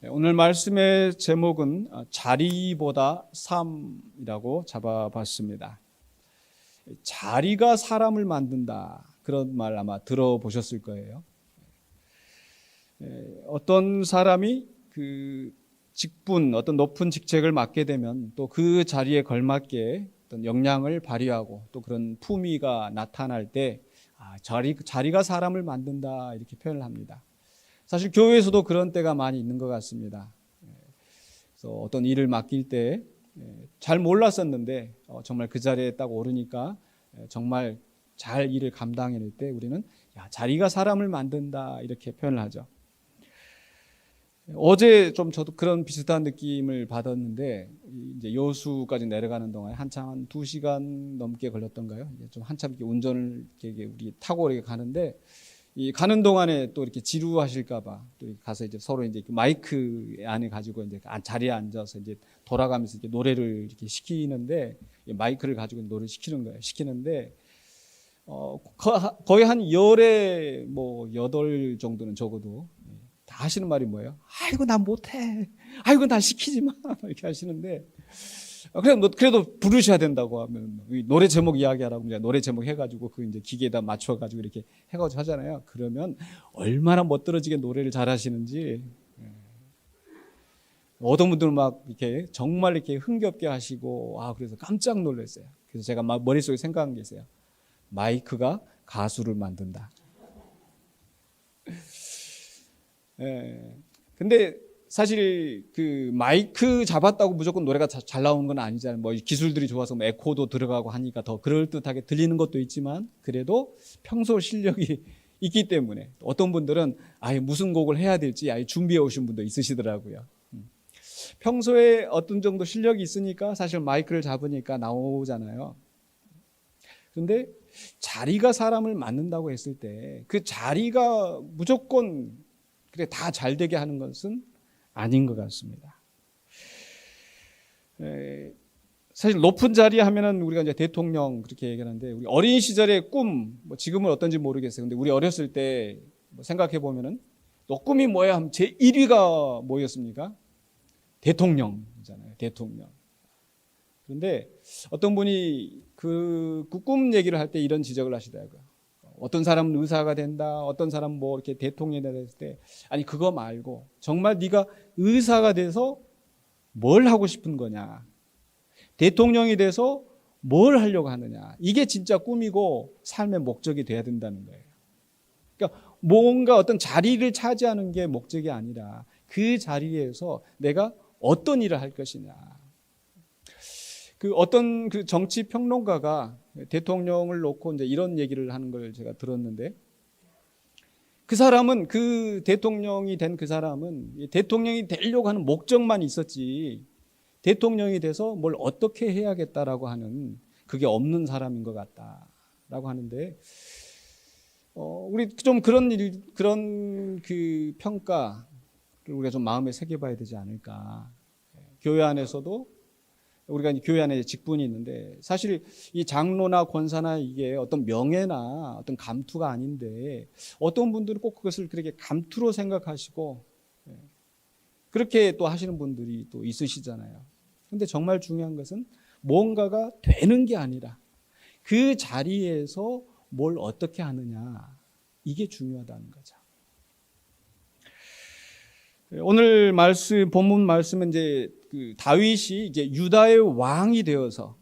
오늘 말씀의 제목은 자리보다 삶이라고 잡아봤습니다. 자리가 사람을 만든다. 그런 말 아마 들어보셨을 거예요. 어떤 사람이 그 직분, 어떤 높은 직책을 맡게 되면 또 그 자리에 걸맞게 어떤 역량을 발휘하고 또 그런 품위가 나타날 때 자리가 사람을 만든다 이렇게 표현을 합니다. 사실 교회에서도 그런 때가 많이 있는 것 같습니다. 그래서 어떤 일을 맡길 때 잘 몰랐었는데 정말 그 자리에 딱 오르니까 정말 잘 일을 감당해낼 때 우리는 자리가 사람을 만든다 이렇게 표현을 하죠. 어제 좀 저도 그런 비슷한 느낌을 받았는데 이제 여수까지 내려가는 동안에 한참 한 2시간 넘게 걸렸던가요? 좀 한참 이렇게 운전을 이렇게 우리 타고 이렇게 가는데 이 가는 동안에 또 이렇게 지루하실까봐 또 가서 이제 서로 이제 마이크 안에 가지고 이제 자리에 앉아서 이제 돌아가면서 이렇게 노래를 이렇게 시키는데 마이크를 가지고 노래를 시키는 거예요. 시키는데 거의 한 열에 뭐 8 정도는 적어도 다 하시는 말이 뭐예요? 아이고 난 못해. 아이고 나 시키지 마. 이렇게 하시는데 그래도 부르셔야 된다고 하면 노래 제목 이야기하라고 이제 노래 제목 해가지고 그 이제 기계에다 맞춰가지고 이렇게 해가지고 하잖아요. 그러면 얼마나 멋들어지게 노래를 잘하시는지. 어떤 분들은 막 이렇게 정말 이렇게 흥겹게 하시고 그래서 깜짝 놀랐어요. 그래서 제가 막 머릿속에 생각한 게 있어요. 마이크가 가수를 만든다. 근데 사실 그 마이크 잡았다고 무조건 노래가 잘 나오는 건 아니잖아요. 뭐 기술들이 좋아서 뭐 에코도 들어가고 하니까 더 그럴듯하게 들리는 것도 있지만 그래도 평소 실력이 있기 때문에 어떤 분들은 무슨 곡을 해야 될지 준비해 오신 분도 있으시더라고요. 평소에 어떤 정도 실력이 있으니까 사실 마이크를 잡으니까 나오잖아요. 그런데 자리가 사람을 만든다고 했을 때 그 자리가 무조건 그래 다 잘 되게 하는 것은 아닌 것 같습니다. 사실 높은 자리 하면은 우리가 이제 대통령 그렇게 얘기하는데 우리 어린 시절의 꿈, 뭐 지금은 어떤지 모르겠어요. 근데 우리 어렸을 때 생각해 보면은 너 꿈이 뭐야 하면 제 1위가 뭐였습니까? 대통령이잖아요. 대통령. 그런데 어떤 분이 그 꿈 얘기를 할 때 이런 지적을 하시더라고요. 어떤 사람은 의사가 된다, 어떤 사람은 뭐 이렇게 대통령이 됐을 때, 그거 말고 정말 네가 의사가 돼서 뭘 하고 싶은 거냐, 대통령이 돼서 뭘 하려고 하느냐, 이게 진짜 꿈이고 삶의 목적이 돼야 된다는 거예요. 그러니까 뭔가 어떤 자리를 차지하는 게 목적이 아니라 그 자리에서 내가 어떤 일을 할 것이냐. 그 어떤 그 정치 평론가가 대통령을 놓고 이제 이런 얘기를 하는 걸 제가 들었는데 그 사람은 그 대통령이 된 그 사람은 대통령이 되려고 하는 목적만 있었지 대통령이 돼서 뭘 어떻게 해야겠다라고 하는 그게 없는 사람인 것 같다라고 하는데 우리 좀 그런 그 평가를 우리가 좀 마음에 새겨봐야 되지 않을까. 교회 안에서도 우리가 교회 안에 직분이 있는데 사실 이 장로나 권사나 이게 어떤 명예나 어떤 감투가 아닌데 어떤 분들은 꼭 그것을 그렇게 감투로 생각하시고 그렇게 또 하시는 분들이 또 있으시잖아요. 근데 정말 중요한 것은 뭔가가 되는 게 아니라 그 자리에서 뭘 어떻게 하느냐, 이게 중요하다는 거죠. 오늘 본문 말씀은 이제 그 다윗이 이제 유다의 왕이 되어서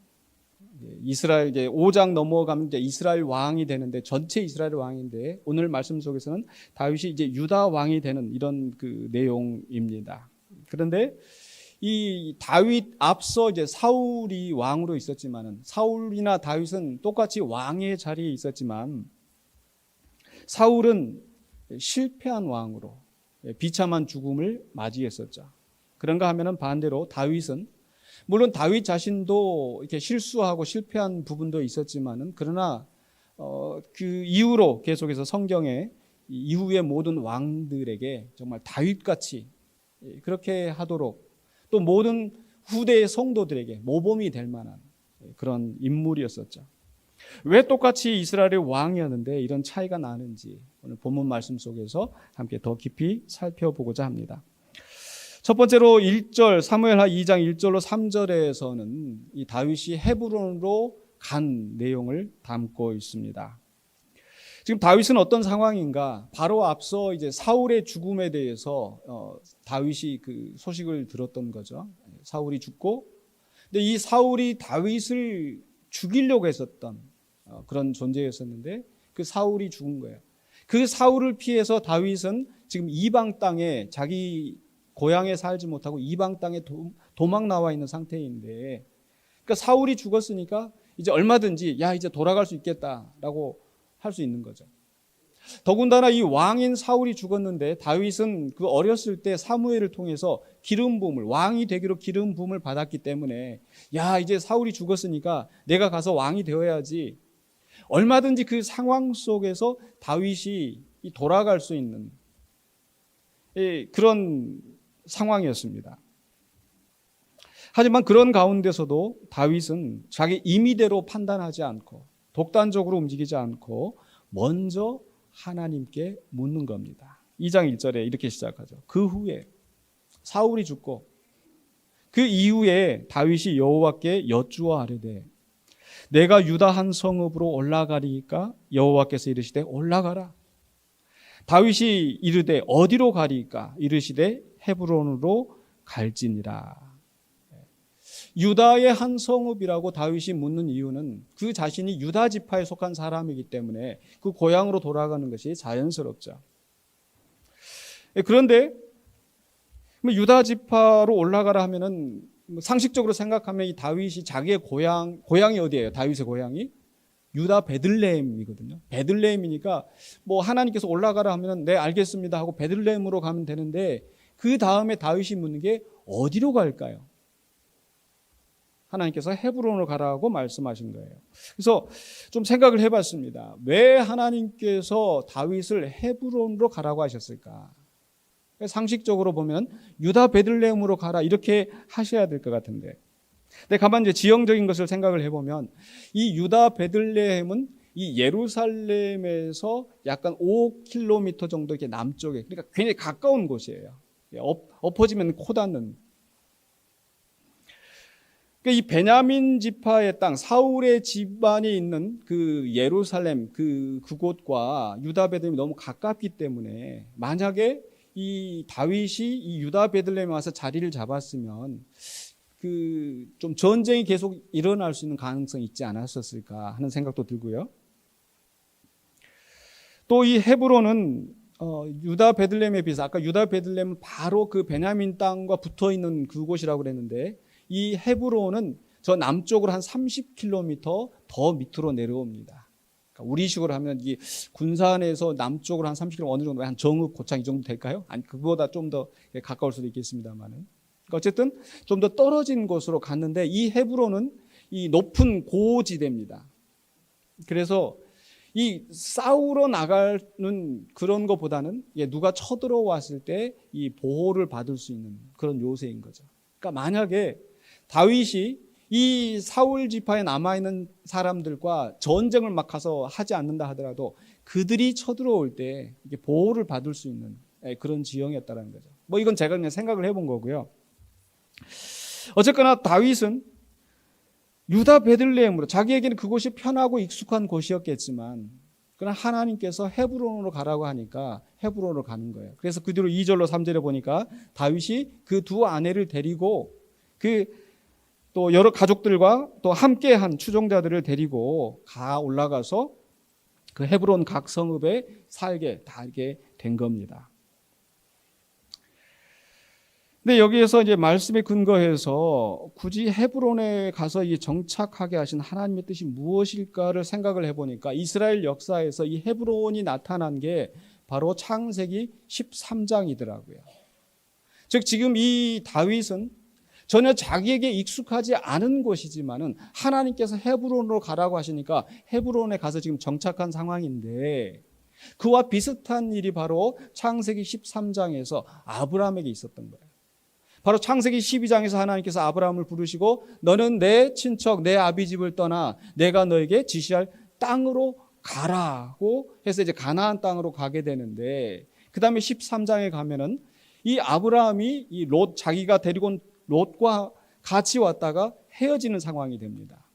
이스라엘 이제 5장 넘어가면 이제 이스라엘 왕이 되는데 전체 이스라엘 왕인데 오늘 말씀 속에서는 다윗이 이제 유다 왕이 되는 이런 그 내용입니다. 그런데 이 다윗 앞서 이제 사울이 왕으로 있었지만은 사울이나 다윗은 똑같이 왕의 자리에 있었지만 사울은 실패한 왕으로 비참한 죽음을 맞이했었죠. 그런가 하면은 반대로 다윗은 물론 다윗 자신도 이렇게 실수하고 실패한 부분도 있었지만은 그러나 그 이후로 계속해서 성경에 이후의 모든 왕들에게 정말 다윗같이 그렇게 하도록 또 모든 후대의 성도들에게 모범이 될 만한 그런 인물이었었죠. 왜 똑같이 이스라엘의 왕이었는데 이런 차이가 나는지 오늘 본문 말씀 속에서 함께 더 깊이 살펴보고자 합니다. 첫 번째로 1절 사무엘하 2장 1절로 3절에서는 이 다윗이 헤브론으로 간 내용을 담고 있습니다. 지금 다윗은 어떤 상황인가? 바로 앞서 이제 사울의 죽음에 대해서 다윗이 그 소식을 들었던 거죠. 사울이 죽고, 근데 이 사울이 다윗을 죽이려고 했었던 그런 존재였었는데 그 사울이 죽은 거예요. 그 사울을 피해서 다윗은 지금 이방 땅에 자기 고향에 살지 못하고 이방 땅에 도망 나와 있는 상태인데, 그러니까 사울이 죽었으니까 이제 얼마든지 야 이제 돌아갈 수 있겠다라고 할 수 있는 거죠. 더군다나 이 왕인 사울이 죽었는데 다윗은 그 어렸을 때 사무엘을 통해서 기름 부음을, 왕이 되기로 기름 부음을 받았기 때문에 야 이제 사울이 죽었으니까 내가 가서 왕이 되어야지, 얼마든지 그 상황 속에서 다윗이 돌아갈 수 있는 그런 상황이었습니다. 하지만 그런 가운데서도 다윗은 자기 임의대로 판단하지 않고 독단적으로 움직이지 않고 먼저 하나님께 묻는 겁니다. 2장 1절에 이렇게 시작하죠. 그 후에 사울이 죽고 그 이후에 다윗이 여호와께 여쭈어 아뢰되 내가 유다 한 성읍으로 올라가리이까? 여호와께서 이르시되 올라가라. 다윗이 이르되 어디로 가리이까? 이르시되 헤브론으로 갈지니라. 유다의 한 성읍이라고 다윗이 묻는 이유는 그 자신이 유다 지파에 속한 사람이기 때문에 그 고향으로 돌아가는 것이 자연스럽죠. 그런데 유다 지파로 올라가라 하면은 상식적으로 생각하면 이 다윗이 자기의 고향이 어디예요? 다윗의 고향이 유다 베들레헴이거든요. 베들레헴이니까 뭐 하나님께서 올라가라 하면은 네 알겠습니다 하고 베들레헴으로 가면 되는데, 그 다음에 다윗이 묻는 게 어디로 갈까요? 하나님께서 헤브론으로 가라고 말씀하신 거예요. 그래서 좀 생각을 해봤습니다. 왜 하나님께서 다윗을 헤브론으로 가라고 하셨을까? 상식적으로 보면 유다 베들레헴으로 가라 이렇게 하셔야 될 것 같은데, 근데 가만 이제 지형적인 것을 생각을 해보면 이 유다 베들레헴은 이 예루살렘에서 약간 5km 정도 이렇게 남쪽에, 그러니까 굉장히 가까운 곳이에요. 엎어지면 코 닿는. 이 베냐민 지파의 땅, 사울의 집안이 있는 그 예루살렘 그곳과 유다 베들레헴이 너무 가깝기 때문에 만약에 이 다윗이 이 유다 베들레헴에 와서 자리를 잡았으면 그 좀 전쟁이 계속 일어날 수 있는 가능성이 있지 않았었을까 하는 생각도 들고요. 또 이 헤브론은 유다 베들레헴에 비해서 아까 유다 베들레헴은 바로 그 베냐민 땅과 붙어 있는 그곳이라고 그랬는데, 이 헤브론은 저 남쪽으로 한 30km 더 밑으로 내려옵니다. 그러니까 우리식으로 하면 이 군산에서 남쪽으로 한 30km 어느 정도, 한 정읍, 고창 이 정도 될까요? 아니 그보다 좀 더 가까울 수도 있겠습니다만은. 그러니까 어쨌든 좀 더 떨어진 곳으로 갔는데, 이 헤브론은 이 높은 고지대입니다. 그래서 이 싸우러 나가는 그런 것보다는 누가 쳐들어왔을 때 이 보호를 받을 수 있는 그런 요새인 거죠. 그러니까 만약에 다윗이 이 사울 지파에 남아있는 사람들과 전쟁을 막 가서 하지 않는다 하더라도 그들이 쳐들어올 때 이게 보호를 받을 수 있는 그런 지형이었다는 거죠. 뭐 이건 제가 그냥 생각을 해본 거고요. 어쨌거나 다윗은 유다 베들레헴으로, 자기에게는 그곳이 편하고 익숙한 곳이었겠지만 그러나 하나님께서 헤브론으로 가라고 하니까 헤브론으로 가는 거예요. 그래서 그 뒤로 2절로 3절에 보니까 다윗이 그 두 아내를 데리고 또 여러 가족들과 또 함께한 추종자들을 데리고 올라가서 그 헤브론 각 성읍에 살게 된 겁니다. 근데 여기에서 이제 말씀에 근거해서 굳이 헤브론에 가서 이 정착하게 하신 하나님의 뜻이 무엇일까를 생각을 해보니까 이스라엘 역사에서 이 헤브론이 나타난 게 바로 창세기 13장이더라고요. 즉 지금 이 다윗은 전혀 자기에게 익숙하지 않은 곳이지만은 하나님께서 헤브론으로 가라고 하시니까 헤브론에 가서 지금 정착한 상황인데, 그와 비슷한 일이 바로 창세기 13장에서 아브라함에게 있었던 거예요. 바로 창세기 12장에서 하나님께서 아브라함을 부르시고 너는 내 친척 내 아비 집을 떠나 내가 너에게 지시할 땅으로 가라고 해서 이제 가나안 땅으로 가게 되는데, 그 다음에 13장에 가면은 이 아브라함이 이 롯, 자기가 데리고 온 롯과 같이 왔다가 헤어지는 상황이 됩니다.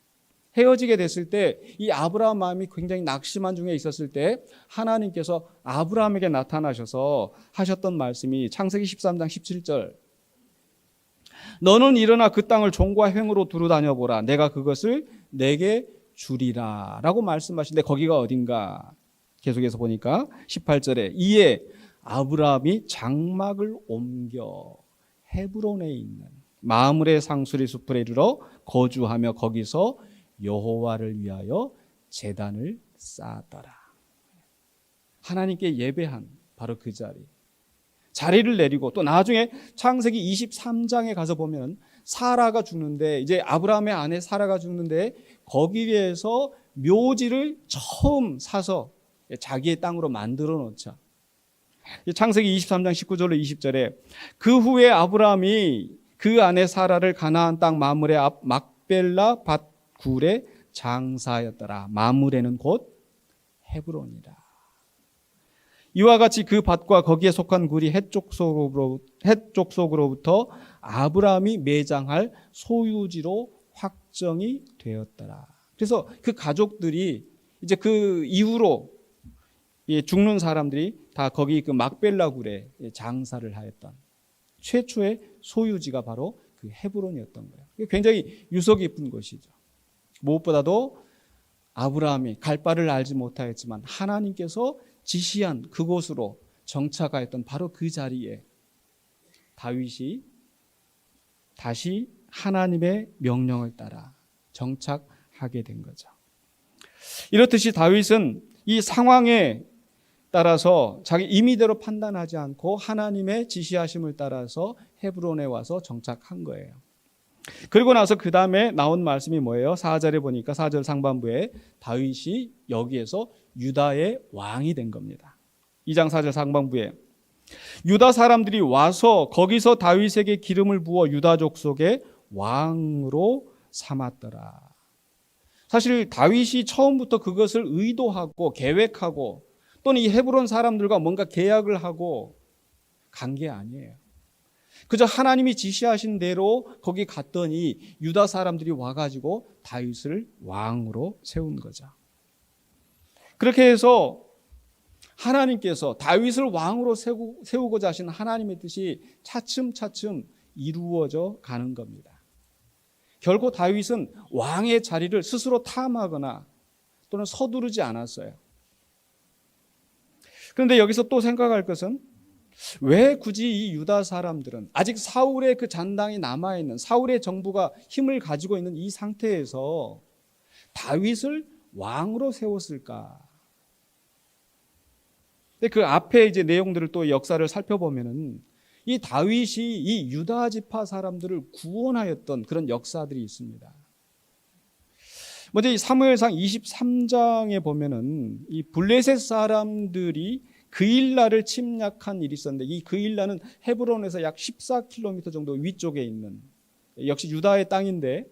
헤어지게 됐을 때 이 아브라함 마음이 굉장히 낙심한 중에 있었을 때 하나님께서 아브라함에게 나타나셔서 하셨던 말씀이 창세기 13장 17절, 너는 일어나 그 땅을 종과 횡으로 두루 다녀보라. 내가 그것을 내게 주리라 라고 말씀하시는데, 거기가 어딘가 계속해서 보니까 18절에 이에 아브라함이 장막을 옮겨 헤브론에 있는 마므레 상수리 숲에 이르러 거주하며 거기서 여호와를 위하여 제단을 쌓았더라. 하나님께 예배한 바로 그 자리를 내리고, 또 나중에 창세기 23장에 가서 보면 사라가 죽는데, 이제 아브라함의 아내 사라가 죽는데 거기에서 묘지를 처음 사서 자기의 땅으로 만들어 놓자. 창세기 23장 19절로 20절에 그 후에 아브라함이 그 아내 사라를 가나안 땅 마므레 앞 막벨라 밭 굴에 장사하였더라. 마므레는 곧 헤브론이라. 이와 같이 그 밭과 거기에 속한 굴이 해쪽 속으로부터 아브라함이 매장할 소유지로 확정이 되었더라. 그래서 그 가족들이 이제 그 이후로 죽는 사람들이 다 거기 그 막벨라 굴에 장사를 하였던 최초의 소유지가 바로 그 헤브론이었던 거예요. 굉장히 유서 깊은 것이죠. 무엇보다도 아브라함이 갈 바를 알지 못하였지만 하나님께서 지시한 그곳으로 정착하였던 바로 그 자리에 다윗이 다시 하나님의 명령을 따라 정착하게 된 거죠. 이렇듯이 다윗은 이 상황에 따라서 자기 임의대로 판단하지 않고 하나님의 지시하심을 따라서 헤브론에 와서 정착한 거예요. 그리고 나서 그 다음에 나온 말씀이 뭐예요? 4절에 보니까 4절 상반부에 다윗이 여기에서 유다의 왕이 된 겁니다. 2장 4절 상반부에 유다 사람들이 와서 거기서 다윗에게 기름을 부어 유다 족속의 왕으로 삼았더라. 사실 다윗이 처음부터 그것을 의도하고 계획하고 또는 이 헤브론 사람들과 뭔가 계약을 하고 간 게 아니에요. 그저 하나님이 지시하신 대로 거기 갔더니 유다 사람들이 와가지고 다윗을 왕으로 세운 거죠. 그렇게 해서 하나님께서 다윗을 왕으로 세우고자 하신 하나님의 뜻이 차츰차츰 이루어져 가는 겁니다. 결코 다윗은 왕의 자리를 스스로 탐하거나 또는 서두르지 않았어요. 그런데 여기서 또 생각할 것은 왜 굳이 이 유다 사람들은 아직 사울의 그 잔당이 남아있는, 사울의 정부가 힘을 가지고 있는 이 상태에서 다윗을 왕으로 세웠을까? 근데 그 앞에 이제 내용들을 또 역사를 살펴보면은 이 다윗이 이 유다 지파 사람들을 구원하였던 그런 역사들이 있습니다. 먼저 이 사무엘상 23장에 보면은 이 블레셋 사람들이 그일라를 침략한 일이 있었는데, 이 그일라는 헤브론에서 약 14km 정도 위쪽에 있는 역시 유다의 땅인데,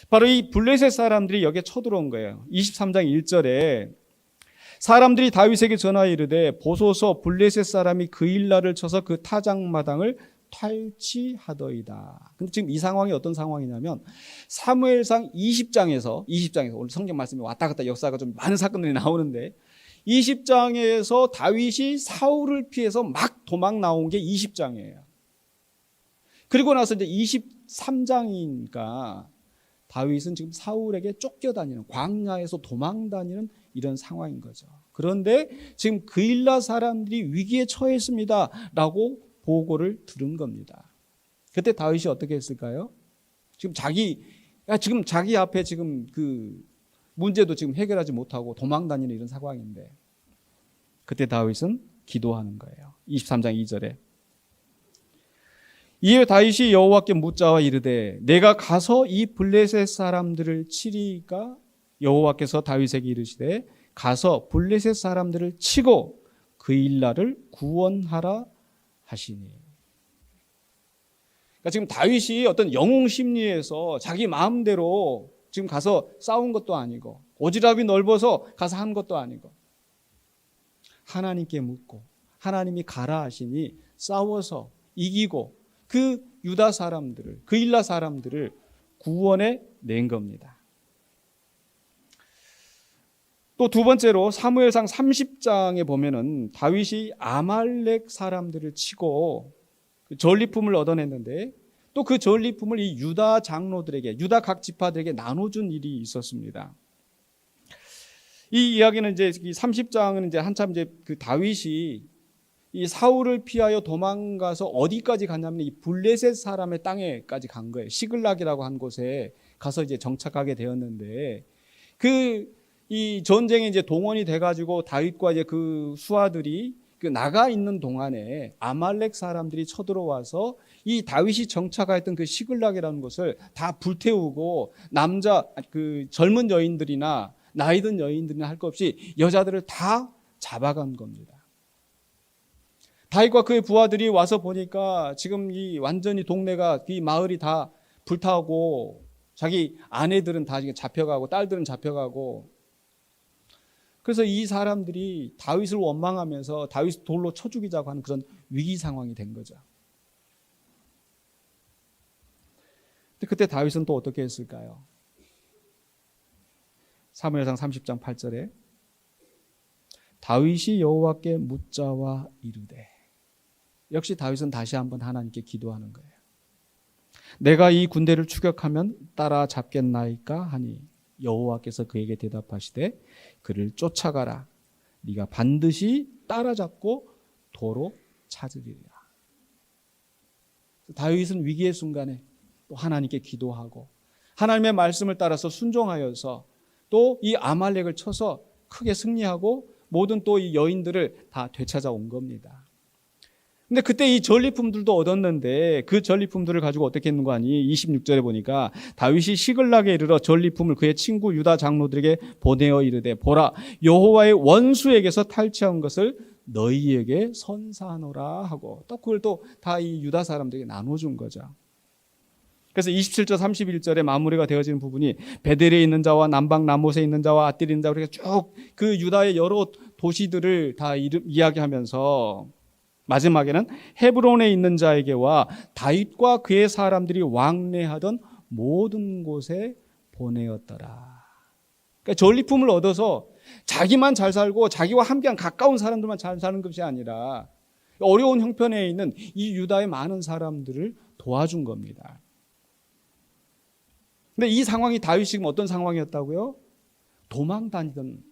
바로 이 블레셋 사람들이 여기에 쳐들어온 거예요. 23장 1절에 사람들이 다윗에게 전하여 이르되 보소서 블레셋 사람이 그일라를 쳐서 그 타작마당을 탈취하더이다. 근데 지금 이 상황이 어떤 상황이냐면 사무엘상 20장에서 오늘 성경 말씀이 왔다 갔다 역사가 좀 많은 사건들이 나오는데 20장에서 다윗이 사울을 피해서 막 도망 나온 게 20장이에요. 그리고 나서 이제 23장이니까 다윗은 지금 사울에게 쫓겨다니는, 광야에서 도망 다니는 이런 상황인 거죠. 그런데 지금 그일라 사람들이 위기에 처했습니다 라고 보고를 들은 겁니다. 그때 다윗이 어떻게 했을까요? 지금 자기 앞에 지금 그 문제도 지금 해결하지 못하고 도망 다니는 이런 상황인데, 그때 다윗은 기도하는 거예요. 23장 2절에 이에 다윗이 여호와께 묻자와 이르되 내가 가서 이 블레셋 사람들을 치리까? 여호와께서 다윗에게 이르시되 가서 블레셋 사람들을 치고 그일라를 구원하라 하시니. 그러니까 지금 다윗이 어떤 영웅 심리에서 자기 마음대로 지금 가서 싸운 것도 아니고 오지랖이 넓어서 가서 한 것도 아니고 하나님께 묻고 하나님이 가라 하시니 싸워서 이기고 그 유다 사람들을, 그일라 사람들을 구원해 낸 겁니다. 또 두 번째로 사무엘상 30장에 보면은 다윗이 아말렉 사람들을 치고 전리품을 얻어냈는데 또 그 전리품을 이 유다 장로들에게, 유다 각 지파들에게 나눠준 일이 있었습니다. 이 이야기는 이제 30장은 이제 한참 이제 그 다윗이 이 사울을 피하여 도망가서 어디까지 갔냐면 이 블레셋 사람의 땅에까지 간 거예요. 시글락이라고 한 곳에 가서 이제 정착하게 되었는데 이 전쟁에 이제 동원이 돼가지고 다윗과 이제 그 수하들이 그 나가 있는 동안에 아말렉 사람들이 쳐들어와서 이 다윗이 정착하였던 그 시글락이라는 곳을 다 불태우고 그 젊은 여인들이나 나이든 여인들이나 할 것 없이 여자들을 다 잡아간 겁니다. 다윗과 그의 부하들이 와서 보니까 지금 이 완전히 동네가, 이 마을이 다 불타고 자기 아내들은 다 지금 잡혀가고 딸들은 잡혀가고, 그래서 이 사람들이 다윗을 원망하면서 다윗을 돌로 쳐 죽이자고 하는 그런 위기 상황이 된 거죠. 근데 그때 다윗은 또 어떻게 했을까요? 사무엘상 30장 8절에 다윗이 여호와께 묻자와 이르되, 역시 다윗은 다시 한번 하나님께 기도하는 거예요. 내가 이 군대를 추격하면 따라잡겠나이까 하니 여호와께서 그에게 대답하시되 그를 쫓아가라. 네가 반드시 따라잡고 도로 찾으리라. 다윗은 위기의 순간에 또 하나님께 기도하고 하나님의 말씀을 따라서 순종하여서 또 이 아말렉을 쳐서 크게 승리하고 모든 또 이 여인들을 다 되찾아온 겁니다. 근데 그때 이 전리품들도 얻었는데 그 전리품들을 가지고 어떻게 했는가 하니 26절에 보니까 다윗이 시글락에 이르러 전리품을 그의 친구 유다 장로들에게 보내어 이르되 보라, 여호와의 원수에게서 탈취한 것을 너희에게 선사하노라 하고 또 그걸 또 다 이 유다 사람들에게 나눠준 거죠. 그래서 27절 31절에 마무리가 되어지는 부분이 베델에 있는 자와 남방 라못에 있는 자와 앗딜에 있는 자, 우리가 쭉 그 유다의 여러 도시들을 다 이야기하면서 마지막에는 헤브론에 있는 자에게와 다윗과 그의 사람들이 왕래하던 모든 곳에 보내었더라. 그러니까 전리품을 얻어서 자기만 잘 살고 자기와 함께한 가까운 사람들만 잘 사는 것이 아니라 어려운 형편에 있는 이 유다의 많은 사람들을 도와준 겁니다. 근데 이 상황이 다윗이 지금 어떤 상황이었다고요? 도망 다니던,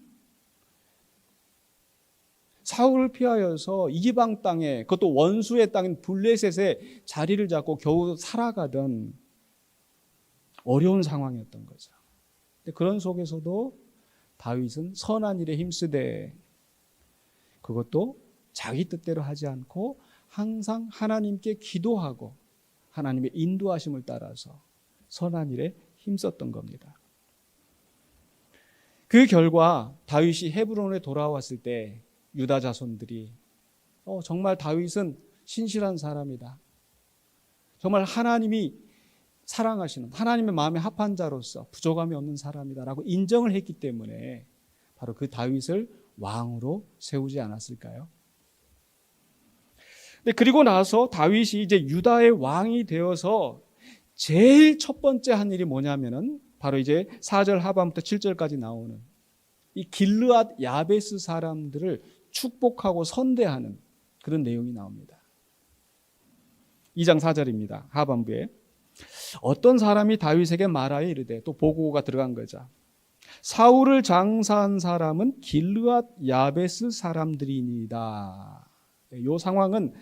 사울을 피하여서 이방 땅에, 그것도 원수의 땅인 블레셋에 자리를 잡고 겨우 살아가던 어려운 상황이었던 거죠. 근데 그런 속에서도 다윗은 선한 일에 힘쓰되 그것도 자기 뜻대로 하지 않고 항상 하나님께 기도하고 하나님의 인도하심을 따라서 선한 일에 힘썼던 겁니다. 그 결과 다윗이 헤브론에 돌아왔을 때 유다 자손들이 정말 다윗은 신실한 사람이다. 정말 하나님이 사랑하시는, 하나님의 마음에 합한 자로서 부족함이 없는 사람이다라고 인정을 했기 때문에 바로 그 다윗을 왕으로 세우지 않았을까요? 근데 그리고 나서 다윗이 이제 유다의 왕이 되어서 제일 첫 번째 한 일이 뭐냐면은 바로 이제 4절 하반부터 7절까지 나오는 이 길르앗 야베스 사람들을 축복하고 선대하는 그런 내용이 나옵니다. 2장 4절입니다. 하반부에 어떤 사람이 다윗에게 말하여 이르되, 또 보고가 들어간 거죠. 사울을 장사한 사람은 길르앗 야베스 사람들이니이다. 이 상황은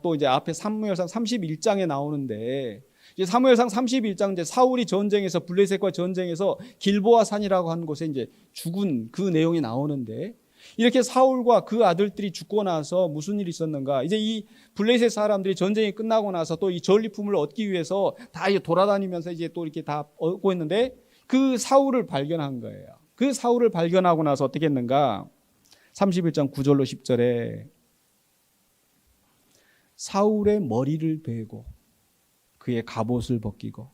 또 이제 앞에 사무엘상 31장에 나오는데, 이제 사무엘상 31장 이제 사울이 전쟁에서 블레셋과 전쟁에서 길보아 산이라고 하는 곳에 이제 죽은 그 내용이 나오는데, 이렇게 사울과 그 아들들이 죽고 나서 무슨 일이 있었는가? 이제 이 블레셋 사람들이 전쟁이 끝나고 나서 또 이 전리품을 얻기 위해서 다 돌아다니면서 이제 또 이렇게 다 얻고 있는데 그 사울을 발견한 거예요. 그 사울을 발견하고 나서 어떻게 했는가? 31장 9절로 10절에 사울의 머리를 베고 그의 갑옷을 벗기고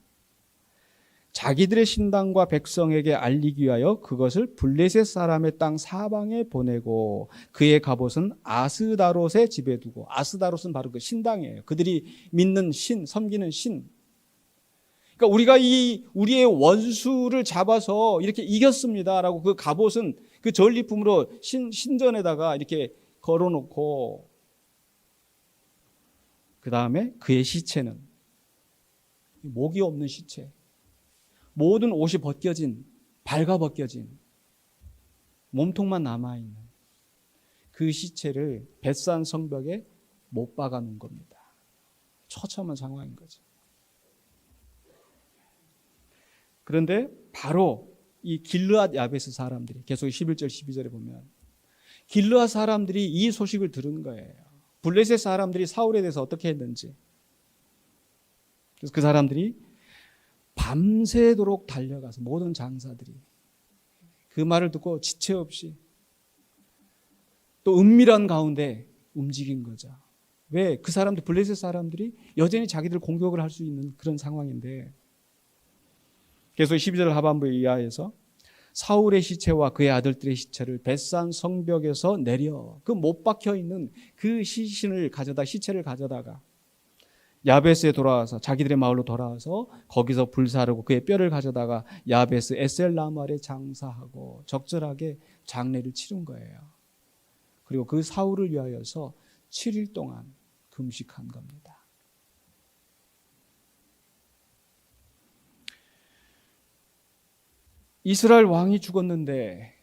자기들의 신당과 백성에게 알리기 위하여 그것을 블레셋 사람의 땅 사방에 보내고 그의 갑옷은 아스다롯의 집에 두고, 아스다롯은 바로 그 신당이에요. 그들이 믿는 신, 섬기는 신. 그러니까 우리가 우리의 원수를 잡아서 이렇게 이겼습니다라고 그 갑옷은 그 전리품으로 신전에다가 이렇게 걸어놓고, 그 다음에 그의 시체는 목이 없는 시체, 모든 옷이 벗겨진, 발가벗겨진 몸통만 남아있는 그 시체를 벳산 성벽에 못 박아 놓은 겁니다. 처참한 상황인 거죠. 그런데 바로 이 길르앗 야베스 사람들이, 계속 11절 12절에 보면 길르앗 사람들이 이 소식을 들은 거예요. 블레셋 사람들이 사울에 대해서 어떻게 했는지. 그래서 그 사람들이 밤새도록 달려가서, 모든 장사들이 그 말을 듣고 지체 없이 또 은밀한 가운데 움직인 거죠. 왜? 그 사람들, 블레셋 사람들이 여전히 자기들 공격을 할 수 있는 그런 상황인데, 계속 12절 하반부 이하에서 사울의 시체와 그의 아들들의 시체를 벳산 성벽에서 내려 그 못 박혀 있는 그 시체를 가져다가 야베스에 돌아와서, 자기들의 마을로 돌아와서 거기서 불사르고 그의 뼈를 가져다가 야베스 에셀라말에 장사하고 적절하게 장례를 치른 거예요. 그리고 그 사울을 위하여서 7일 동안 금식한 겁니다. 이스라엘 왕이 죽었는데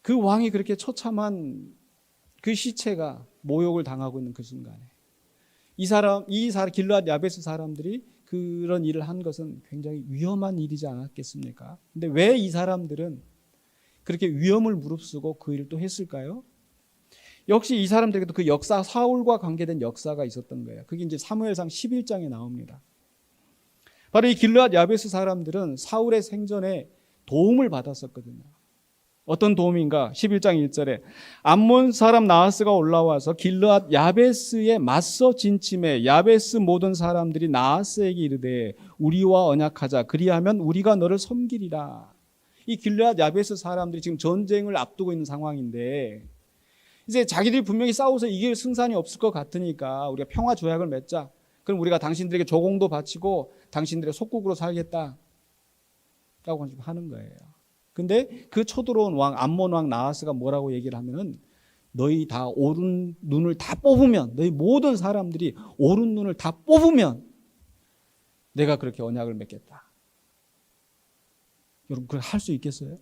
그 왕이 그렇게 처참한 그 시체가 모욕을 당하고 있는 그 순간에 이 길르앗 야베스 사람들이 그런 일을 한 것은 굉장히 위험한 일이지 않았겠습니까? 근데 왜 이 사람들은 그렇게 위험을 무릅쓰고 그 일을 또 했을까요? 역시 이 사람들에게도 그 역사, 사울과 관계된 역사가 있었던 거예요. 그게 이제 사무엘상 11장에 나옵니다. 바로 이 길르앗 야베스 사람들은 사울의 생전에 도움을 받았었거든요. 어떤 도움인가? 11장 1절에 암몬 사람 나하스가 올라와서 길르앗 야베스에 맞서 진침해 야베스 모든 사람들이 나하스에게 이르되 우리와 언약하자, 그리하면 우리가 너를 섬기리라. 이 길르앗 야베스 사람들이 지금 전쟁을 앞두고 있는 상황인데, 이제 자기들이 분명히 싸워서 이길 승산이 없을 것 같으니까 우리가 평화 조약을 맺자. 그럼 우리가 당신들에게 조공도 바치고 당신들의 속국으로 살겠다 라고 하는 거예요. 근데 그 쳐들어온 왕, 암몬 왕 나하스가 뭐라고 얘기를 하면은, 너희 다 오른 눈을 다 뽑으면, 너희 모든 사람들이 오른 눈을 다 뽑으면 내가 그렇게 언약을 맺겠다. 여러분, 그걸 할 수 있겠어요?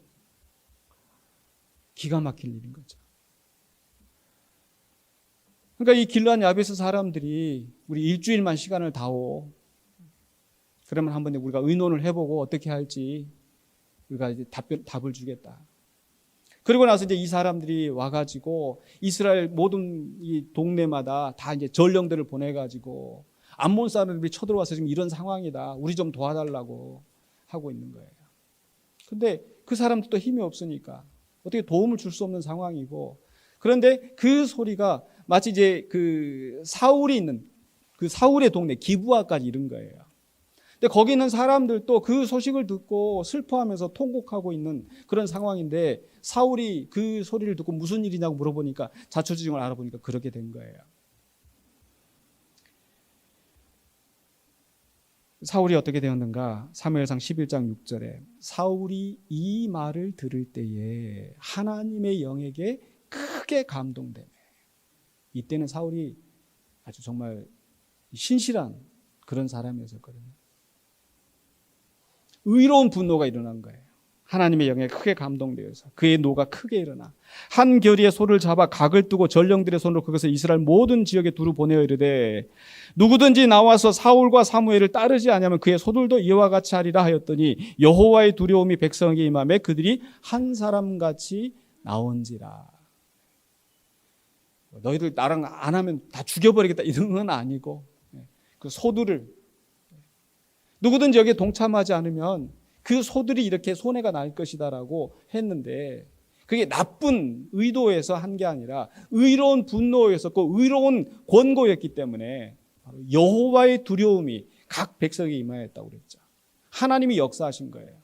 기가 막힐 일인 거죠. 그러니까 이 길르앗 야베스 사람들이 우리 일주일만 시간을 다오, 그러면 한번 우리가 의논을 해보고 어떻게 할지 우리가 이제 답을 주겠다. 그리고 나서 이제 이 사람들이 와가지고 이스라엘 모든 이 동네마다 다 이제 전령들을 보내가지고 암몬 사람들이 쳐들어와서 지금 이런 상황이다, 우리 좀 도와달라고 하고 있는 거예요. 근데 그 사람들도 힘이 없으니까 어떻게 도움을 줄 수 없는 상황이고, 그런데 그 소리가 마치 이제 그 사울이 있는 그 사울의 동네 기브아까지 이른 거예요. 근데 거기 있는 사람들도 그 소식을 듣고 슬퍼하면서 통곡하고 있는 그런 상황인데, 사울이 그 소리를 듣고 무슨 일이냐고 물어보니까, 자초지종을 알아보니까 그렇게 된 거예요. 사울이 어떻게 되었는가? 사무엘상 11장 6절에 사울이 이 말을 들을 때에 하나님의 영에게 크게 감동되네. 이때는 사울이 아주 정말 신실한 그런 사람이었거든요. 의로운 분노가 일어난 거예요. 하나님의 영에 크게 감동되어서 그의 노가 크게 일어나 한 결의의 소를 잡아 각을 뜨고 전령들의 손으로 그것을 이스라엘 모든 지역에 두루 보내어 이르되 누구든지 나와서 사울과 사무엘을 따르지 아니하면 그의 소들도 이와 같이 하리라 하였더니 여호와의 두려움이 백성에게 임하매 그들이 한 사람같이 나온지라. 너희들 나랑 안 하면 다 죽여버리겠다 이런 건 아니고, 그 소들을 누구든지 여기에 동참하지 않으면 그 소들이 이렇게 손해가 날 것이다라고 했는데, 그게 나쁜 의도에서 한 게 아니라 의로운 분노였었고 의로운 권고였기 때문에 여호와의 두려움이 각 백성에게 임하였다고 그랬죠. 하나님이 역사하신 거예요.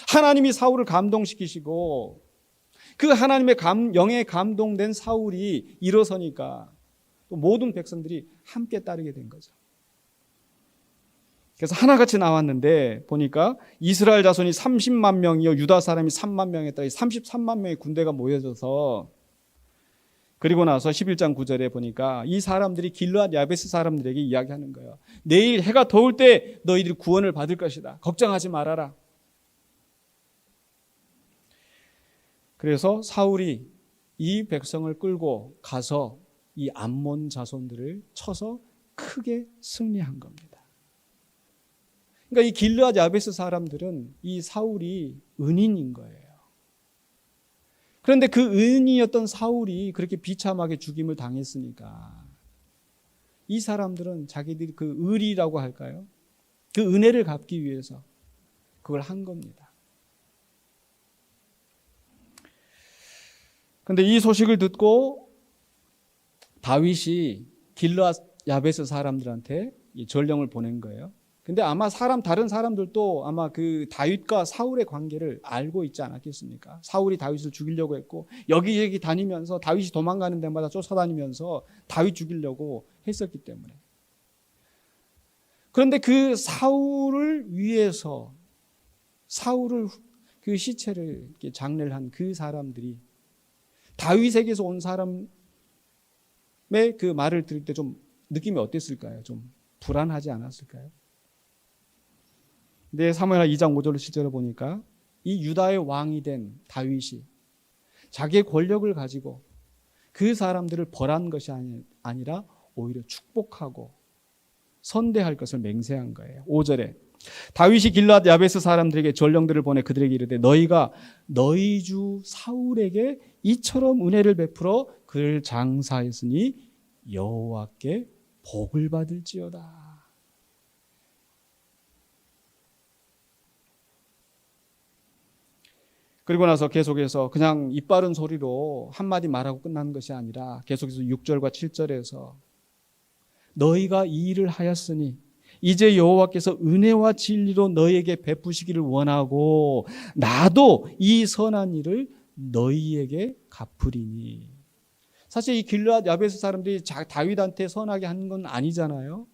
하나님이 사울을 감동시키시고 그 하나님의 영에 감동된 사울이 일어서니까 또 모든 백성들이 함께 따르게 된 거죠. 그래서 하나같이 나왔는데 보니까 이스라엘 자손이 30만 명이요 유다 사람이 3만 명에 따라 33만 명의 군대가 모여져서 그리고 나서 11장 9절에 보니까 이 사람들이 길르앗 야베스 사람들에게 이야기하는 거예요. 내일 해가 더울 때 너희들이 구원을 받을 것이다. 걱정하지 말아라. 그래서 사울이 이 백성을 끌고 가서 이 암몬 자손들을 쳐서 크게 승리한 겁니다. 그러니까 이 길르앗 야베스 사람들은 이 사울이 은인인 거예요. 그런데 그 은인이었던 사울이 그렇게 비참하게 죽임을 당했으니까 이 사람들은 자기들이 그 의리라고 할까요? 그 은혜를 갚기 위해서 그걸 한 겁니다. 그런데 이 소식을 듣고 다윗이 길르앗 야베스 사람들한테 이 전령을 보낸 거예요. 근데 아마 다른 사람들도 아마 그 다윗과 사울의 관계를 알고 있지 않았겠습니까? 사울이 다윗을 죽이려고 했고 여기저기 다니면서 다윗이 도망가는 데마다 쫓아다니면서 다윗 죽이려고 했었기 때문에. 그런데 그 사울을 위해서 사울을 그 시체를 이렇게 장례를 한 그 사람들이 다윗에게서 온 사람의 그 말을 들을 때 좀 느낌이 어땠을까요? 좀 불안하지 않았을까요? 근데 사무엘하 2장 5절 7절을 보니까 이 유다의 왕이 된 다윗이 자기의 권력을 가지고 그 사람들을 벌한 것이 아니라 오히려 축복하고 선대할 것을 맹세한 거예요. 5절에 다윗이 길르앗 야베스 사람들에게 전령들을 보내 그들에게 이르되 너희가 너희 주 사울에게 이처럼 은혜를 베풀어 그를 장사했으니 여호와께 복을 받을지어다. 그리고 나서 계속해서 그냥 입 바른 소리로 한마디 말하고 끝나는 것이 아니라 계속해서 6절과 7절에서 너희가 이 일을 하였으니 이제 여호와께서 은혜와 진리로 너희에게 베푸시기를 원하고 나도 이 선한 일을 너희에게 갚으리니. 사실 이 길르앗 야베스 사람들이 다윗한테 선하게 한 건 아니잖아요.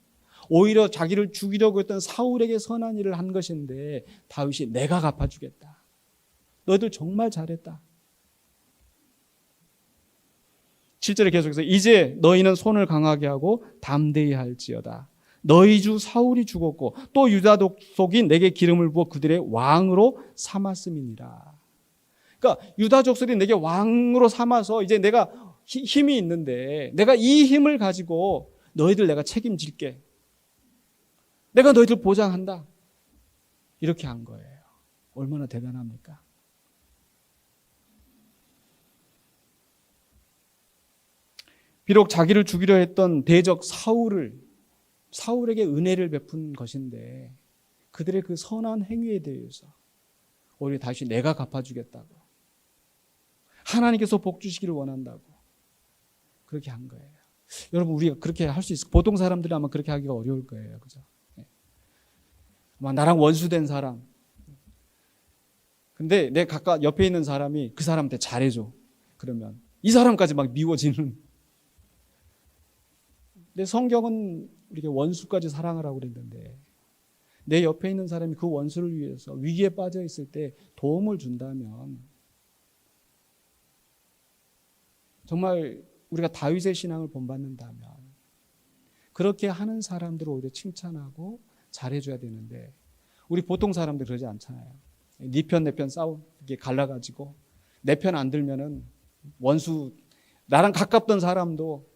오히려 자기를 죽이려고 했던 사울에게 선한 일을 한 것인데 다윗이 내가 갚아주겠다. 너희들 정말 잘했다. 7절에 계속해서 이제 너희는 손을 강하게 하고 담대히 할지어다. 너희 주 사울이 죽었고 또 유다 족속이 내게 기름을 부어 그들의 왕으로 삼았음이니라. 그러니까 유다 족속이 내게 왕으로 삼아서 이제 내가 힘이 있는데 내가 이 힘을 가지고 너희들 내가 책임질게. 내가 너희들 보장한다. 이렇게 한 거예요. 얼마나 대단합니까? 비록 자기를 죽이려 했던 대적 사울에게 은혜를 베푼 것인데 그들의 그 선한 행위에 대해서 오히려 다시 내가 갚아주겠다고 하나님께서 복 주시기를 원한다고 그렇게 한 거예요. 여러분 우리가 그렇게 할 수 있어요. 보통 사람들은 아마 그렇게 하기가 어려울 거예요. 그죠? 아마 나랑 원수된 사람 근데 내 가까 옆에 있는 사람이 그 사람한테 잘해줘. 그러면 이 사람까지 막 미워지는. 근데 성경은 우리에게 원수까지 사랑하라고 그랬는데 내 옆에 있는 사람이 그 원수를 위해서 위기에 빠져 있을 때 도움을 준다면 정말 우리가 다윗의 신앙을 본받는다면 그렇게 하는 사람들을 오히려 칭찬하고 잘해줘야 되는데 우리 보통 사람들 그러지 않잖아요. 네 편 내 편 이렇게 갈라가지고 내 편 안 들면은 원수 나랑 가깝던 사람도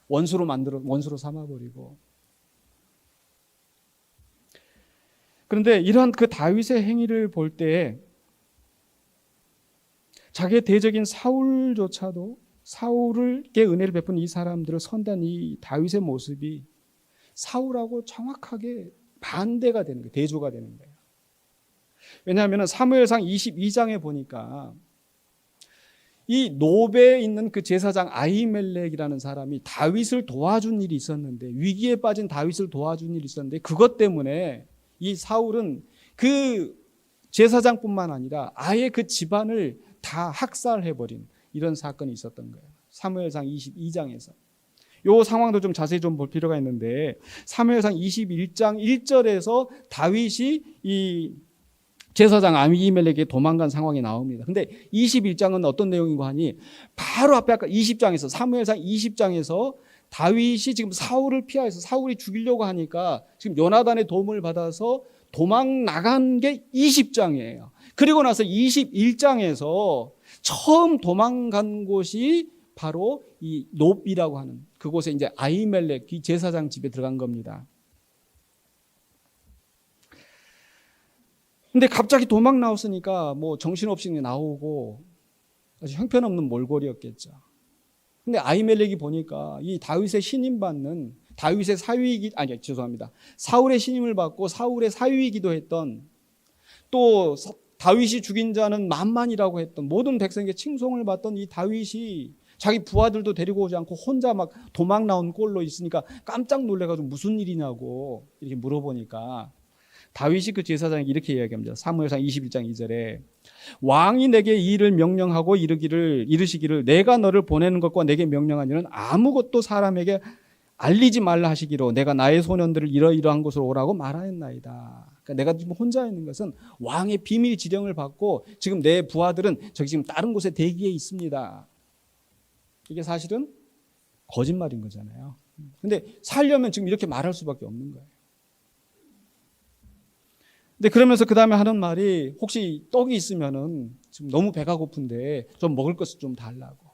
원수로 삼아버리고. 그런데 이러한 그 다윗의 행위를 볼 때 자기의 대적인 사울조차도 사울에게 은혜를 베푼 이 사람들을 선대한 이 다윗의 모습이 사울하고 정확하게 반대가 되는 거예요. 대조가 되는 거예요. 왜냐하면 사무엘상 22장에 보니까 이 노베에 있는 그 제사장 아히멜렉이라는 사람이 다윗을 도와준 일이 있었는데 위기에 빠진 다윗을 도와준 일이 있었는데 그것 때문에 이 사울은 그 제사장뿐만 아니라 아예 그 집안을 다 학살해버린 이런 사건이 있었던 거예요. 사무엘상 22장에서. 요 상황도 좀 자세히 좀 볼 필요가 있는데 사무엘상 21장 1절에서 다윗이 이 제사장 아히멜렉에게 도망간 상황이 나옵니다. 근데 21장은 어떤 내용인가 하니 바로 앞에 아까 20장에서 사무엘상 20장에서 다윗이 지금 사울을 피하여서 사울이 죽이려고 하니까 지금 요나단의 도움을 받아서 도망 나간 게 20장이에요. 그리고 나서 21장에서 처음 도망간 곳이 바로 이 놉이라고 하는 그곳에 이제 아히멜렉 제사장 집에 들어간 겁니다. 근데 갑자기 도망 나왔으니까 뭐 정신없이 나오고 아주 형편없는 몰골이었겠죠. 근데 아히멜렉이 보니까 이 다윗의 신임 받는 다윗의 사울의 신임을 받고 사울의 사위이기도 했던 또 다윗이 죽인 자는 만만이라고 했던 모든 백성에게 칭송을 받던 이 다윗이 자기 부하들도 데리고 오지 않고 혼자 막 도망 나온 꼴로 있으니까 깜짝 놀래가지고 무슨 일이냐고 이렇게 물어보니까 다윗이 그 제사장에게 이렇게 이야기합니다. 사무엘상 21장 2절에 왕이 내게 이 일을 명령하고 이르시기를 내가 너를 보내는 것과 내게 명령한 일은 아무것도 사람에게 알리지 말라 하시기로 내가 나의 소년들을 이러이러한 곳으로 오라고 말하였나이다. 그러니까 내가 지금 혼자 있는 것은 왕의 비밀 지령을 받고 지금 내 부하들은 저기 지금 다른 곳에 대기해 있습니다. 이게 사실은 거짓말인 거잖아요. 근데 살려면 지금 이렇게 말할 수밖에 없는 거예요. 근데 그러면서 그 다음에 하는 말이 혹시 떡이 있으면은 지금 너무 배가 고픈데 좀 먹을 것을 좀 달라고.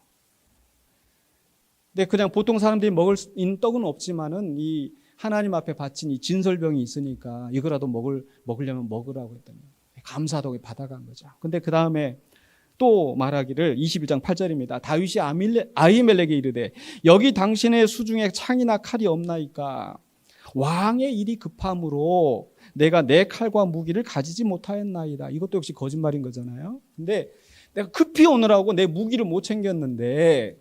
근데 그냥 보통 사람들이 먹을 수 있는 떡은 없지만은 이 하나님 앞에 바친 이 진설병이 있으니까 이거라도 먹으려면 먹으라고 했더니 감사하다고 받아간 거죠. 근데 그 다음에 또 말하기를 21장 8절입니다. 다윗이 아히멜렉에게 이르되 여기 당신의 수중에 창이나 칼이 없나이까 왕의 일이 급함으로 내가 내 칼과 무기를 가지지 못하였나이다. 이것도 역시 거짓말인 거잖아요. 근데 내가 급히 오느라고 내 무기를 못 챙겼는데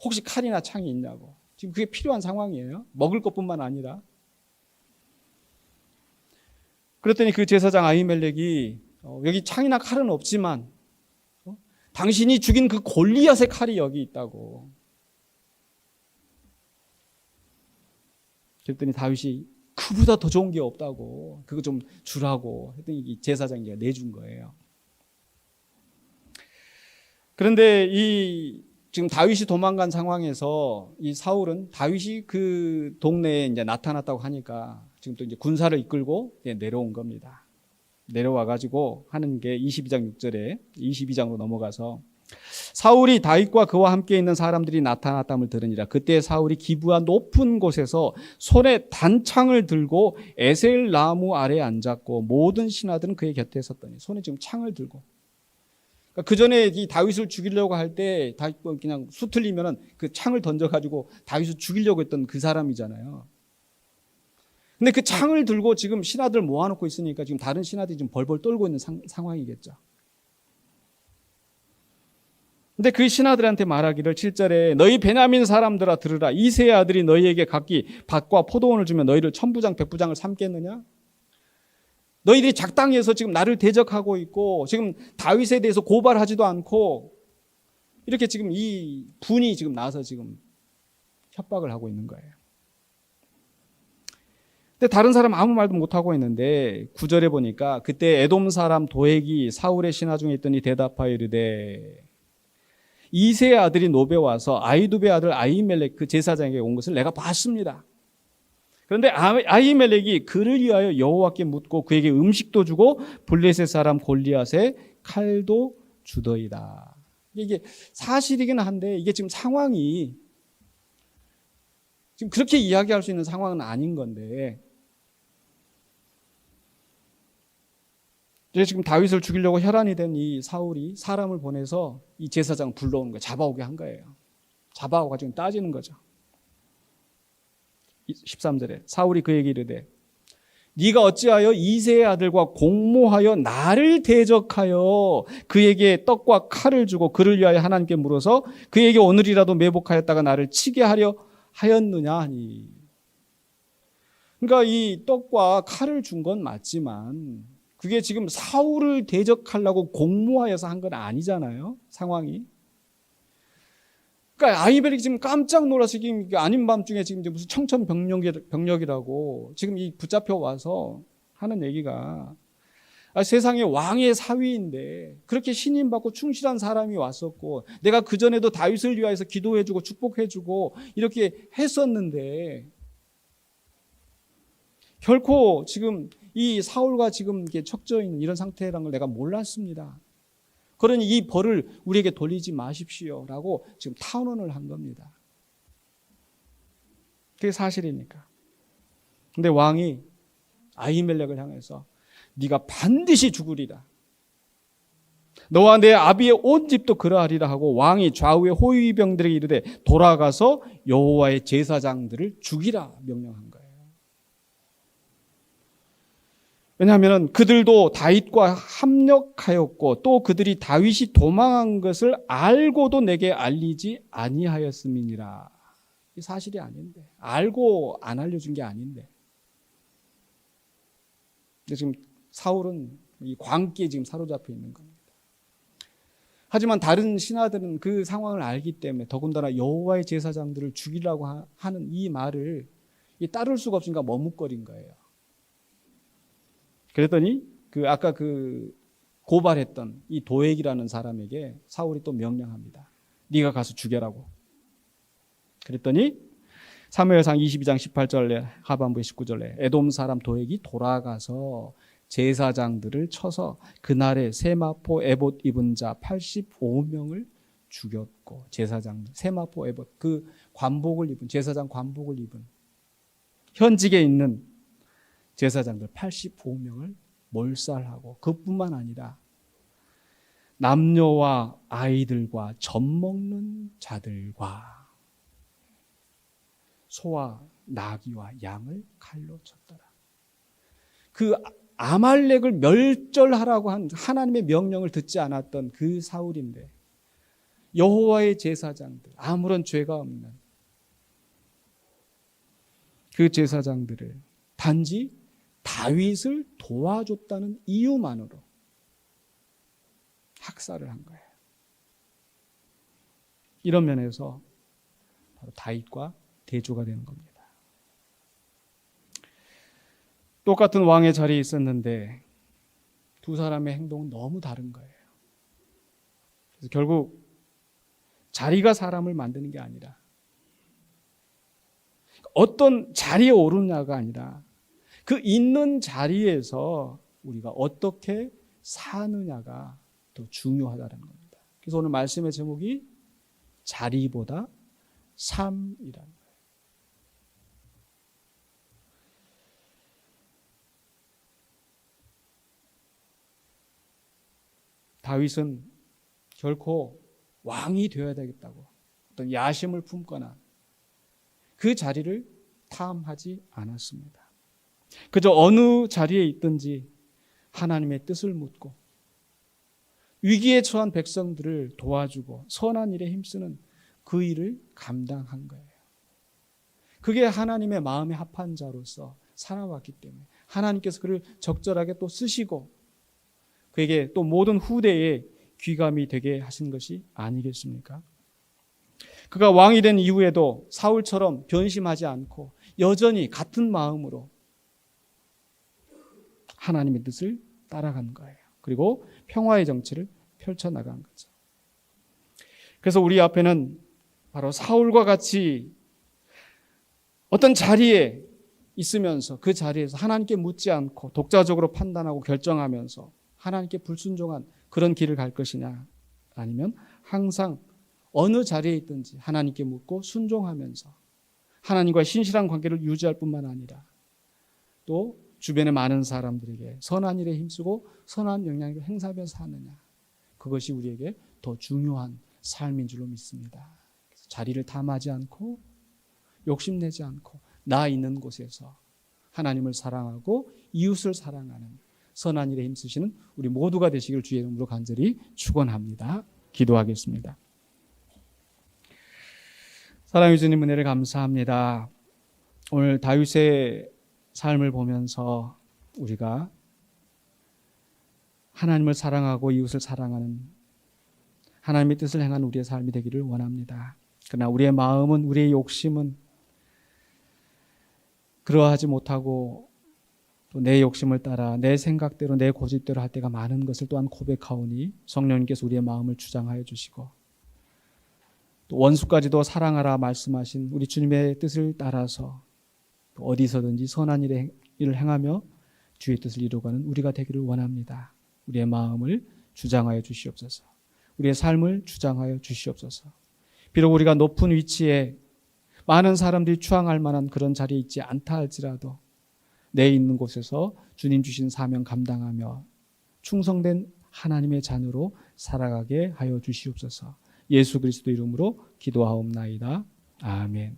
혹시 칼이나 창이 있냐고. 지금 그게 필요한 상황이에요. 먹을 것뿐만 아니라. 그랬더니 그 제사장 아히멜렉이 여기 창이나 칼은 없지만 당신이 죽인 그 골리앗의 칼이 여기 있다고. 그랬더니 다윗이 그보다 더 좋은 게 없다고 그거 좀 주라고 했더니 이 제사장이 내준 거예요. 그런데 지금 다윗이 도망간 상황에서 이 사울은 다윗이 그 동네에 이제 나타났다고 하니까 지금 또 이제 군사를 이끌고 내려온 겁니다. 내려와 가지고 하는 게 22장 6절에 22장으로 넘어가서 사울이 다윗과 그와 함께 있는 사람들이 나타났담을 들으니라. 그때 사울이 기브아 높은 곳에서 손에 단창을 들고 에셀 나무 아래에 앉았고 모든 신하들은 그의 곁에 섰더니 손에 지금 창을 들고. 그러니까 그 전에 이 다윗을 죽이려고 할 때 그냥 수틀리면은 그 창을 던져가지고 다윗을 죽이려고 했던 그 사람이잖아요. 근데 그 창을 들고 지금 신하들 모아놓고 있으니까 지금 다른 신하들이 지금 벌벌 떨고 있는 상황이겠죠. 근데 그 신하들한테 말하기를 7절에 너희 베냐민 사람들아 들으라. 이새의 아들이 너희에게 각기 밭과 포도원을 주면 너희를 천부장 백부장을 삼겠느냐? 너희들이 작당에서 지금 나를 대적하고 있고 지금 다윗에 대해서 고발하지도 않고 이렇게 지금 이 분이 지금 나서 지금 협박을 하고 있는 거예요. 근데 다른 사람 아무 말도 못하고 있는데 9절에 보니까 그때 에돔 사람 도액이 사울의 신하 중에 있더니 대답하여 이르되 이새의 아들이 노베 와서 아히두베 아들 아히멜렉 그 제사장에게 온 것을 내가 봤습니다. 그런데 아히멜렉이 그를 위하여 여호와께 묻고 그에게 음식도 주고 블레셋 사람 골리앗의 칼도 주더이다. 이게 사실이긴 한데 이게 지금 상황이 지금 그렇게 이야기할 수 있는 상황은 아닌 건데 지금 다윗을 죽이려고 혈안이 된 이 사울이 사람을 보내서 이 제사장을 불러오는 거예요. 잡아오게 한 거예요. 잡아오고 지금 따지는 거죠. 13절에 사울이 그에게 이르되 네가 어찌하여 이새의 아들과 공모하여 나를 대적하여 그에게 떡과 칼을 주고 그를 위하여 하나님께 물어서 그에게 오늘이라도 매복하였다가 나를 치게 하려 하였느냐 하니. 그러니까 이 떡과 칼을 준 건 맞지만 그게 지금 사울을 대적하려고 공모하여서 한 건 아니잖아요. 상황이. 그러니까 아히멜렉이 지금 깜짝 놀라서 지금 아닌 밤중에 지금 무슨 청천벽력이라고 지금 이 붙잡혀 와서 하는 얘기가 세상에 왕의 사위인데 그렇게 신임받고 충실한 사람이 왔었고 내가 그전에도 다윗을 위하여서 기도해주고 축복해주고 이렇게 했었는데 결코 지금 이 사울과 지금 이게 척져 있는 이런 상태라는 걸 내가 몰랐습니다. 그러니 이 벌을 우리에게 돌리지 마십시오라고 지금 탄원을 한 겁니다. 그게 사실이니까. 근데 왕이 아히멜렉을 향해서 네가 반드시 죽으리라. 너와 내 아비의 온 집도 그러하리라 하고 왕이 좌우의 호위병들에게 이르되 돌아가서 여호와의 제사장들을 죽이라 명령한 거예요. 왜냐하면 그들도 다윗과 합력하였고 또 그들이 다윗이 도망한 것을 알고도 내게 알리지 아니하였음이니라. 이 사실이 아닌데 알고 안 알려준 게 아닌데 근데 지금 사울은 이 광기에 지금 사로잡혀 있는 겁니다. 하지만 다른 신하들은 그 상황을 알기 때문에 더군다나 여호와의 제사장들을 죽이려고 하는 이 말을 따를 수가 없으니까 머뭇거린 거예요. 그랬더니 아까 고발했던 이 도액이라는 사람에게 사울이 또 명령합니다. 네가 가서 죽여라고. 그랬더니 사무엘상 22장 18절에 하반부에 19절에 에돔 사람 도액이 돌아가서 제사장들을 쳐서 그날에 세마포 에봇 입은 자 85명을 죽였고 제사장들 세마포 에봇 그 관복을 입은 제사장 관복을 입은 현직에 있는 제사장들 85명을 몰살하고 그뿐만 아니라 남녀와 아이들과 젖먹는 자들과 소와 나귀와 양을 칼로 쳤더라. 그 아말렉을 멸절하라고 한 하나님의 명령을 듣지 않았던 그 사울인데 여호와의 제사장들 아무런 죄가 없는 그 제사장들을 단지 다윗을 도와줬다는 이유만으로 학살을 한 거예요. 이런 면에서 바로 다윗과 대조가 되는 겁니다. 똑같은 왕의 자리에 있었는데 두 사람의 행동은 너무 다른 거예요. 그래서 결국 자리가 사람을 만드는 게 아니라 어떤 자리에 오르냐가 아니라 그 있는 자리에서 우리가 어떻게 사느냐가 더 중요하다는 겁니다. 그래서 오늘 말씀의 제목이 자리보다 삶이라는 거예요. 다윗은 결코 왕이 되어야 되겠다고 어떤 야심을 품거나 그 자리를 탐하지 않았습니다. 그저 어느 자리에 있든지 하나님의 뜻을 묻고 위기에 처한 백성들을 도와주고 선한 일에 힘쓰는 그 일을 감당한 거예요. 그게 하나님의 마음에 합한 자로서 살아왔기 때문에 하나님께서 그를 적절하게 또 쓰시고 그에게 또 모든 후대에 귀감이 되게 하신 것이 아니겠습니까? 그가 왕이 된 이후에도 사울처럼 변심하지 않고 여전히 같은 마음으로 하나님의 뜻을 따라간 거예요. 그리고 평화의 정치를 펼쳐나간 거죠. 그래서 우리 앞에는 바로 사울과 같이 어떤 자리에 있으면서 그 자리에서 하나님께 묻지 않고 독자적으로 판단하고 결정하면서 하나님께 불순종한 그런 길을 갈 것이냐, 아니면 항상 어느 자리에 있든지 하나님께 묻고 순종하면서 하나님과의 신실한 관계를 유지할 뿐만 아니라 또 주변의 많은 사람들에게 선한 일에 힘쓰고 선한 영향력을 행사하면서 사느냐, 그것이 우리에게 더 중요한 삶인 줄로 믿습니다. 그래서 자리를 탐하지 않고 욕심내지 않고 나 있는 곳에서 하나님을 사랑하고 이웃을 사랑하는 선한 일에 힘쓰시는 우리 모두가 되시길 주의 이름으로 간절히 축원합니다. 기도하겠습니다. 사랑해 주님 은혜를 감사합니다. 오늘 다윗의 삶을 보면서 우리가 하나님을 사랑하고 이웃을 사랑하는 하나님의 뜻을 행한 우리의 삶이 되기를 원합니다. 그러나 우리의 마음은, 우리의 욕심은 그러하지 못하고 또 내 욕심을 따라 내 생각대로 내 고집대로 할 때가 많은 것을 또한 고백하오니 성령님께서 우리의 마음을 주장하여 주시고 또 원수까지도 사랑하라 말씀하신 우리 주님의 뜻을 따라서 또 어디서든지 선한 일을 행하며 주의 뜻을 이루어가는 우리가 되기를 원합니다. 우리의 마음을 주장하여 주시옵소서. 우리의 삶을 주장하여 주시옵소서. 비록 우리가 높은 위치에 많은 사람들이 추앙할 만한 그런 자리에 있지 않다 할지라도 내 있는 곳에서 주님 주신 사명 감당하며 충성된 하나님의 자녀로 살아가게 하여 주시옵소서. 예수 그리스도 이름으로 기도하옵나이다. 아멘.